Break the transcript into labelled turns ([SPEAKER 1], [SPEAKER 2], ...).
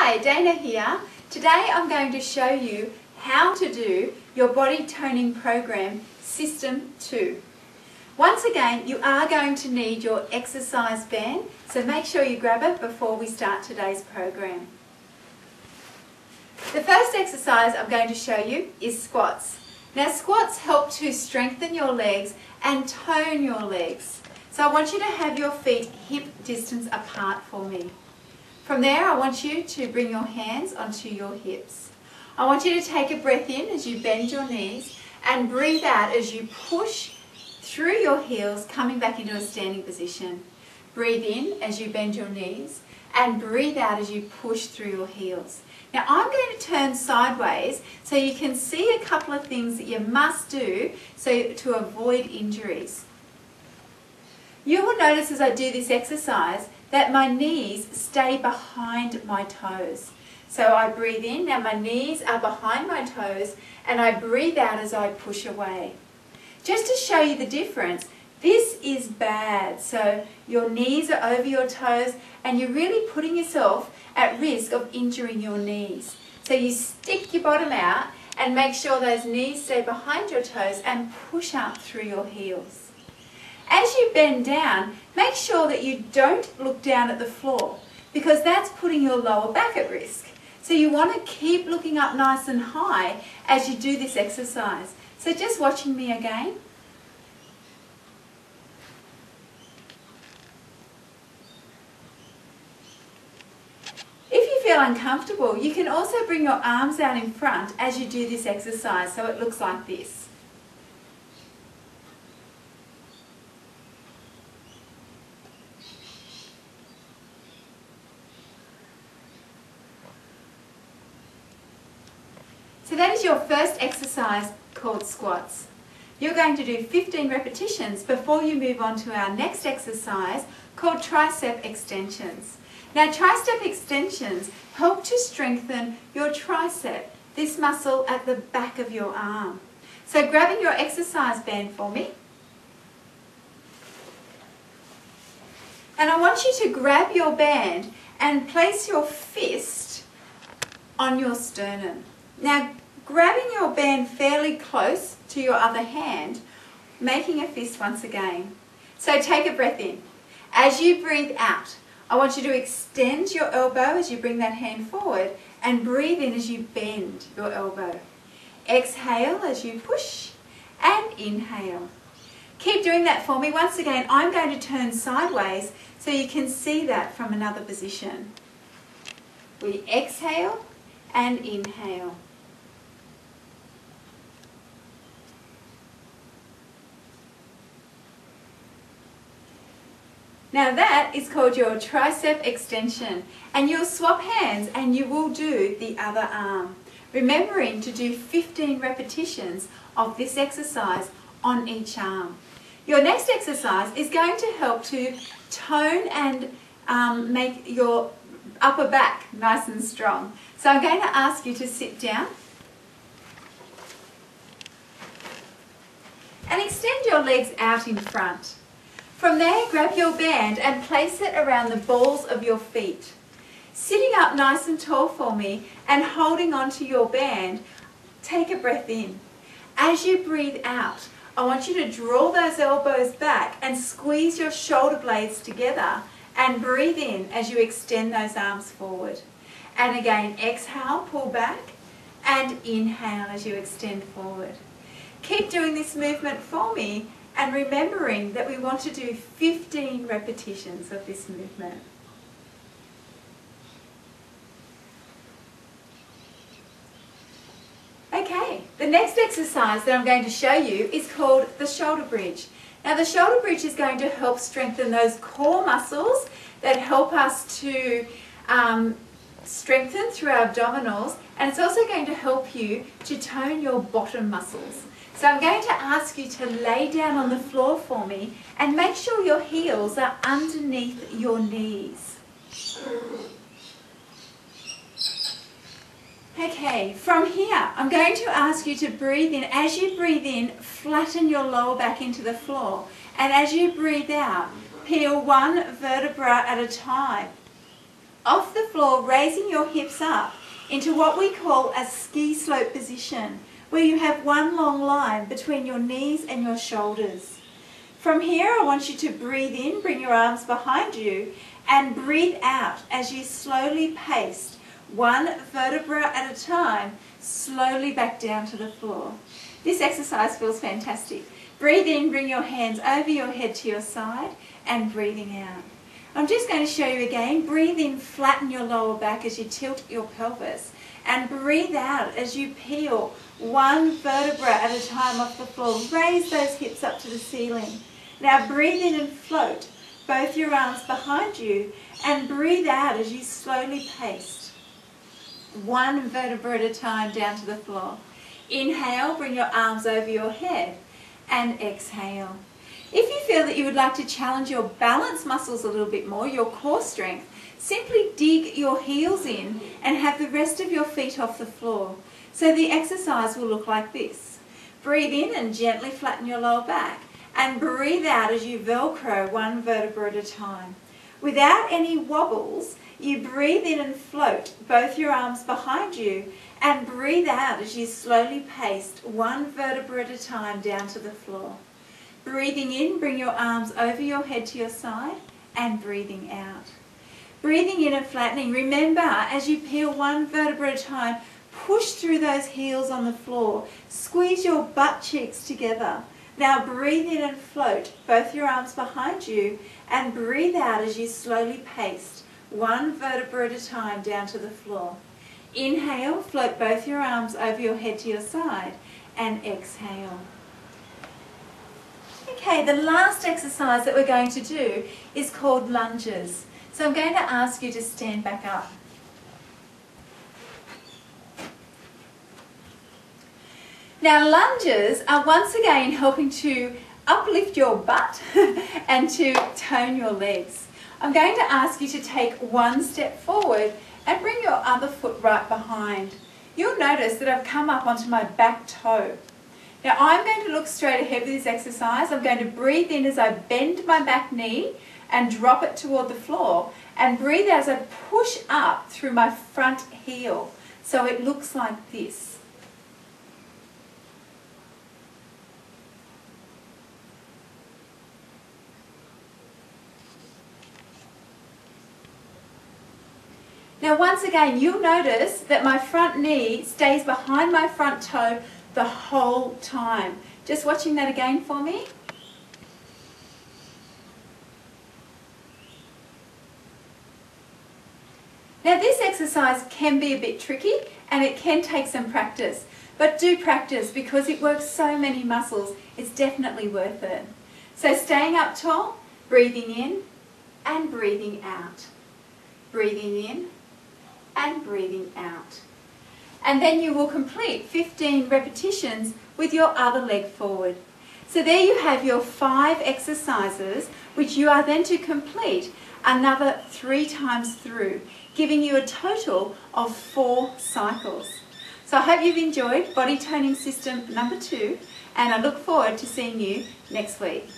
[SPEAKER 1] Hi, Dana here. Today I'm going to show you how to do your body toning program System 2. Once again, you are going to need your exercise band, so make sure you grab it before we start today's program. The first exercise I'm going to show you is squats. Now squats help to strengthen your legs and tone your legs. So I want you to have your feet hip distance apart for me. From there, I want you to bring your hands onto your hips. I want you to take a breath in as you bend your knees and breathe out as you push through your heels, coming back into a standing position. Breathe in as you bend your knees and breathe out as you push through your heels. Now I'm going to turn sideways so you can see a couple of things that you must do to avoid injuries. You will notice as I do this exercise that my knees stay behind my toes. So I breathe in, now my knees are behind my toes, and I breathe out as I push away. Just to show you the difference, this is bad. So your knees are over your toes and you're really putting yourself at risk of injuring your knees. So you stick your bottom out and make sure those knees stay behind your toes and push up through your heels. As you bend down, make sure that you don't look down at the floor because that's putting your lower back at risk. So you want to keep looking up nice and high as you do this exercise. So just watching me again. If you feel uncomfortable, you can also bring your arms out in front as you do this exercise so it looks like this. So that is your first exercise called squats. You're going to do 15 repetitions before you move on to our next exercise called tricep extensions. Now tricep extensions help to strengthen your tricep, this muscle at the back of your arm. So grabbing your exercise band for me. And I want you to grab your band and place your fist on your sternum. Now, grabbing your band fairly close to your other hand, making a fist once again. So take a breath in. As you breathe out, I want you to extend your elbow as you bring that hand forward and breathe in as you bend your elbow. Exhale as you push and inhale. Keep doing that for me. Once again, I'm going to turn sideways so you can see that from another position. We exhale and inhale. Now that is called your tricep extension, and you'll swap hands and you will do the other arm. Remembering to do 15 repetitions of this exercise on each arm. Your next exercise is going to help to tone and make your upper back nice and strong. So I'm going to ask you to sit down and extend your legs out in front. From there, grab your band and place it around the balls of your feet. Sitting up nice and tall for me and holding onto your band, take a breath in. As you breathe out, I want you to draw those elbows back and squeeze your shoulder blades together and breathe in as you extend those arms forward. And again, exhale, pull back, and inhale as you extend forward. Keep doing this movement for me and remembering that we want to do 15 repetitions of this movement. Okay, the next exercise that I'm going to show you is called the shoulder bridge. Now the shoulder bridge is going to help strengthen those core muscles that help us to strengthen through our abdominals, and it's also going to help you to tone your bottom muscles. So I'm going to ask you to lay down on the floor for me and make sure your heels are underneath your knees. Okay, from here I'm going to ask you to breathe in. As you breathe in, flatten your lower back into the floor, and as you breathe out, peel one vertebra at a time. off the floor, raising your hips up into what we call a ski slope position, where you have one long line between your knees and your shoulders. From here, I want you to breathe in, bring your arms behind you, and breathe out as you slowly pace, one vertebra at a time, slowly back down to the floor. This exercise feels fantastic. Breathe in, bring your hands over your head to your side, and breathing out. I'm just going to show you again. Breathe in, flatten your lower back as you tilt your pelvis, and breathe out as you peel one vertebra at a time off the floor. Raise those hips up to the ceiling. Now breathe in and float both your arms behind you, and breathe out as you slowly pace one vertebra at a time down to the floor. Inhale, bring your arms over your head, and exhale. If you feel that you would like to challenge your balance muscles a little bit more, your core strength, simply dig your heels in and have the rest of your feet off the floor. So the exercise will look like this. Breathe in and gently flatten your lower back, and breathe out as you Velcro one vertebra at a time. Without any wobbles, you breathe in and float both your arms behind you, and breathe out as you slowly pace one vertebra at a time down to the floor. Breathing in, bring your arms over your head to your side, and breathing out. Breathing in and flattening. Remember, as you peel one vertebra at a time, push through those heels on the floor. Squeeze your butt cheeks together. Now breathe in and float both your arms behind you, and breathe out as you slowly pace one vertebra at a time down to the floor. Inhale, float both your arms over your head to your side, and exhale. Okay, the last exercise that we're going to do is called lunges. So I'm going to ask you to stand back up. Now lunges are once again helping to uplift your butt and to tone your legs. I'm going to ask you to take one step forward and bring your other foot right behind. You'll notice that I've come up onto my back toe. Now I'm going to look straight ahead with this exercise. I'm going to breathe in as I bend my back knee and drop it toward the floor, and breathe out as I push up through my front heel. So it looks like this. Now once again, you'll notice that my front knee stays behind my front toe the whole time. Just watching that again for me. Now this exercise can be a bit tricky and it can take some practice, but do practice because it works so many muscles. It's definitely worth it. So staying up tall, breathing in and breathing out. Breathing in and breathing out. And then you will complete 15 repetitions with your other leg forward. So there you have your 5 exercises, which you are then to complete another 3 times through, giving you a total of 4 cycles. So I hope you've enjoyed Body Toning System number 2, and I look forward to seeing you next week.